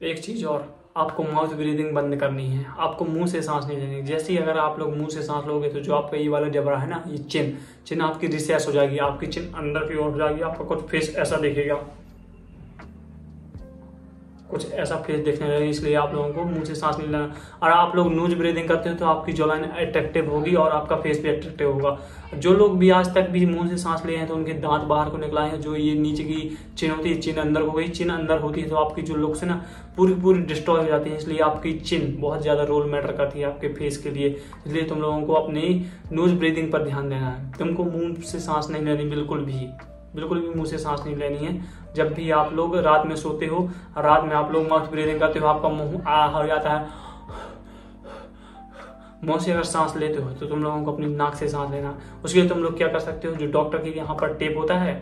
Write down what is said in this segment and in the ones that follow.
एक चीज और, आपको माउथ ब्रीदिंग बंद करनी है। आपको मुंह से सांस नहीं लेनी। जैसे ही अगर आप लोग मुंह से सांस लोगे तो जो आपका ये वाला जबड़ा है ना, ये चिन आपकी रिसेस हो जाएगी, आपकी चिन अंदर की ओर हो जाएगी। आपका कुछ फेस ऐसा दिखेगा, कुछ ऐसा फेस देखने लगेगा। इसलिए आप लोगों को मुंह से सांस नहीं लेना। और आप लोग नोज ब्रीदिंग करते हो तो आपकी जॉलाइन अट्रैक्टिव होगी और आपका फेस भी अट्रैक्टिव होगा। जो लोग भी आज तक भी मुंह से सांस लिए हैं तो उनके दांत बाहर को निकला है। जो ये नीचे की चिन होती है, चिन अंदर हो गई। चिन अंदर होती है तो आपकी जो लुक्स है ना पूरी डिस्ट्रॉय हो जाती है। इसलिए आपकी चिन बहुत ज्यादा रोल मैटर करती है आपके फेस के लिए। इसलिए तुम लोगों को अपनी नोज ब्रीदिंग पर ध्यान देना है। तुमको मुंह से सांस नहीं लेनी, बिल्कुल भी मुंह से सांस नहीं लेनी है। जब भी आप लोग रात में सोते हो, रात में आप लोग माउथ ब्रीदिंग करते हो, आपका मुंह हो जाता है। मुंह से अगर सांस लेते हो तो तुम लोगों को अपनी नाक से सांस लेना। उसके लिए तुम लोग क्या कर सकते हो, जो डॉक्टर के यहाँ पर टेप होता है,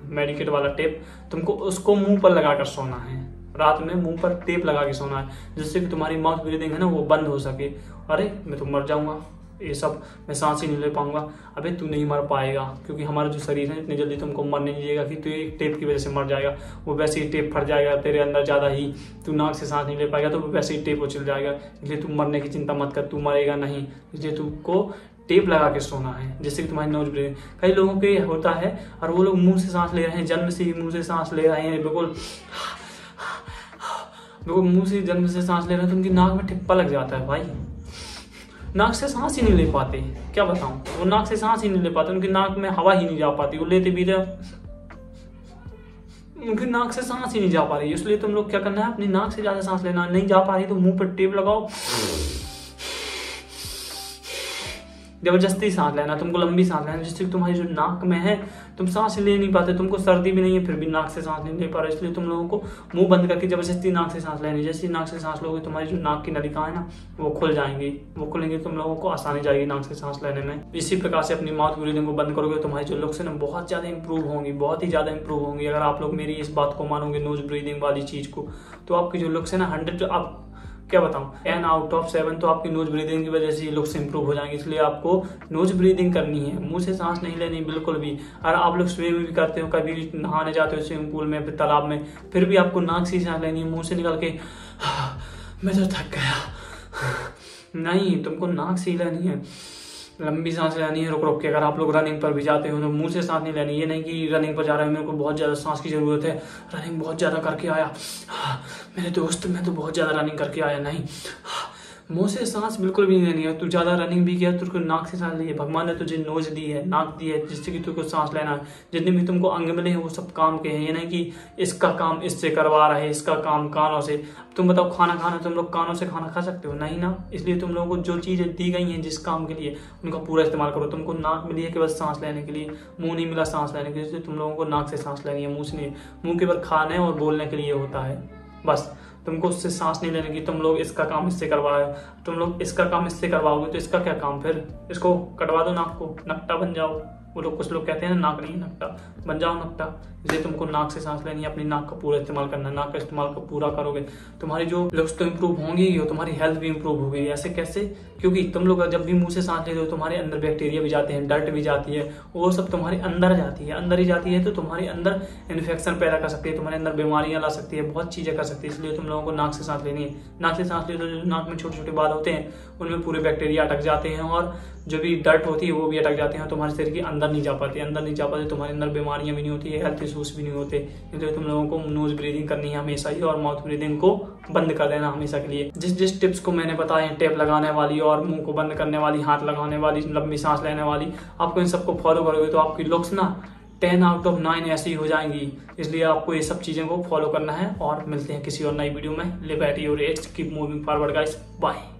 मेडिकेट वाला टेप, तुमको उसको मुंह पर लगाकर सोना है। रात में मुंह पर टेप लगा के सोना है, जिससे कि तुम्हारी माउथ ब्रीदिंग है ना वो बंद हो सके। अरे मैं तो मर जाऊंगा, ये सब मैं सांस ही नहीं ले पाऊंगा। अबे तू नहीं मर पाएगा, क्योंकि हमारा जो शरीर है इतनी जल्दी तुमको मर नहीं देगा कि तू एक टेप की वजह से मर जाएगा। वो वैसे ही टेप फट जाएगा तेरे अंदर ज्यादा ही, तू नाक से सांस नहीं ले पाएगा तो वैसे ही टेप उछल जाएगा। इसलिए तू मरने की चिंता मत कर, तू मरेगा नहीं। इसलिए तुमको टेप लगा के सोना है, जिससे कि तुम्हारी नोज ब्रीदिंग। कई लोगों के होता है और वो लोग मुंह से सांस ले रहे हैं, जन्म से ही मुंह से सांस ले रहे हैं, बिल्कुल मुंह से जन्म से सांस ले रहे हैं तो उनकी नाक में ठिप्पा लग जाता है। भाई नाक से सांस ही नहीं ले पाते, क्या बताऊं, वो नाक से सांस ही नहीं ले पाते, उनकी नाक में हवा ही नहीं जा पाती। वो लेते भी उनकी नाक से सांस ही नहीं जा पा रही। इसलिए तुम लोग क्या करना है, अपनी नाक से ज्यादा सांस लेना। नहीं जा पा रही तो मुंह पर टेप लगाओ, जबरदस्ती सांस लेना। तुमको लंबी सांस लेना, जिससे तुम्हारी जो नाक में है तुम सांस ले नहीं पाते। तुमको सर्दी भी नहीं है फिर भी नाक से सांस नहीं ले पा रहे। इसलिए तुम लोगों को मुंह बंद करके जबरदस्ती नाक से सांस लेनी। जैसे नाक से सांस लोगे तुम्हारी जो नाक की नलिका है ना वो खुल जाएंगी, वो खुलेंगे, तुम लोगों को आसानी जाएगी नाक से सांस लेने में। इसी प्रकार से अपनी माउथ ब्रीदिंग को बंद करोगे, तुम्हारी जो लुक्स है ना बहुत ज्यादा इंप्रूव होंगी, बहुत ही ज्यादा इंप्रूव होंगी। अगर आप लोग मेरी इस बात को मानोगे, नोज ब्रीदिंग वाली चीज को, तो आपकी जो लुक्स है ना 100, आप क्या बताऊं, 10 आउट ऑफ 7 तो आपकी नोज ब्रीदिंग की वजह से लुक्स इंप्रूव हो जाएंगे। इसलिए आपको नोज ब्रीदिंग करनी है, मुंह से सांस नहीं लेनी बिल्कुल भी। और आप लोग स्विमिंग भी करते हो, कभी नहाने जाते हो स्विमिंग पूल में, फिर तालाब में, फिर भी आपको नाक से सांस लेनी है, मुंह से निकाल के मैं तो थक गया नहीं, तुमको नाक से ही लेनी है। लंबी सांस लेनी है रुक रुक के। अगर आप लोग रनिंग पर भी जाते हो तो मुंह से सांस नहीं लेनी। ये नहीं कि रनिंग पर जा रहे हो, मेरे को बहुत ज्यादा सांस की जरूरत है, रनिंग बहुत ज्यादा करके आया, मेरे दोस्त मैं तो बहुत ज्यादा रनिंग करके आया। नहीं, मुंह से सांस बिल्कुल भी नहीं लेनी है। तू ज्यादा रनिंग भी किया तो नाक से सांस ली है। भगवान ने तुझे नोज दी है, नाक दी है, जिससे कि तुमको सांस लेना है। जितने भी तुमको अंग मिले हैं वो सब काम के हैं। ये नहीं कि इसका काम इससे करवा रहे, इसका काम कानों से। तुम बताओ, खाना खाना तुम लोग कानों से खाना खा सकते हो? नहीं ना। इसलिए तुम लोगों को जो चीजें दी गई हैं जिस काम के लिए, उनका पूरा इस्तेमाल करो। तुमको नाक मिली है केवल सांस लेने के लिए, मुंह नहीं मिला सांस लेने के लिए। इसलिए तुम लोगों को नाक से सांस लेनी है, मुंह से नहीं। मुंह केवल खाने और बोलने के लिए होता है, बस। तुमको उससे सांस नहीं लेने की। तुम लोग इसका काम इससे करवा रहे हो, तुम लोग इसका काम इससे करवाओगे तो इसका क्या काम? फिर इसको कटवा दो, नाक को, नकटा बन जाओ। वो लोग, कुछ लोग कहते हैं नाक नहीं नकटा, बन जाओ नकटा। इसलिए तुमको नाक से सांस लेनी है, अपनी नाक का पूरा इस्तेमाल करना है। नाक का इस्तेमाल पूरा करोगे तुम्हारी जो लुक्स तो इंप्रूव होंगी और तुम्हारी हेल्थ भी इंप्रूव होगी। ऐसे कैसे? क्योंकि तुम लोग जब भी मुंह से सांस लेते हो तुम्हारे अंदर बैक्टीरिया भी जाते हैं, डर्ट भी जाती है, वो सब तुम्हारे अंदर जाती है। अंदर ही जाती है तो तुम्हारे अंदर इन्फेक्शन पैदा कर सकती है, तुम्हारे अंदर बीमारियां ला सकती है, बहुत चीजें कर सकती है। इसलिए तुम लोगों को नाक से सांस लेनी है। नाक से सांस ले तो जो नाक में छोटे छोटे बाल होते हैं उनमें पूरे बैक्टीरिया अटक जाते हैं और जो भी डर्ट होती है वो भी अटक जाते हैं, तुम्हारे शरीर के अंदर नहीं जा पाते। अंदर नहीं जा पाते तुम्हारे अंदर बीमारियां भी नहीं होती है, हेल्थ इश्यूज भी नहीं होते। इसलिए तुम लोगों को नोज ब्रीदिंग करनी है हमेशा ही, और माउथ ब्रीदिंग को बंद कर देना हमेशा के लिए। जिस टिप्स को मैंने बताए हैं, टेप लगाने वाली और मुंह को बंद करने वाली, हाथ लगाने वाली, लंबी सांस लेने वाली, आपको इन सबको फॉलो करोगे तो आपकी लुक्स ना 10 आउट ऑफ 9 ऐसी हो जाएंगी। इसलिए आपको ये सब चीजें को फॉलो करना है। और मिलते हैं किसी और नई वीडियो में। Live at your edge, keep moving forward guys, bye.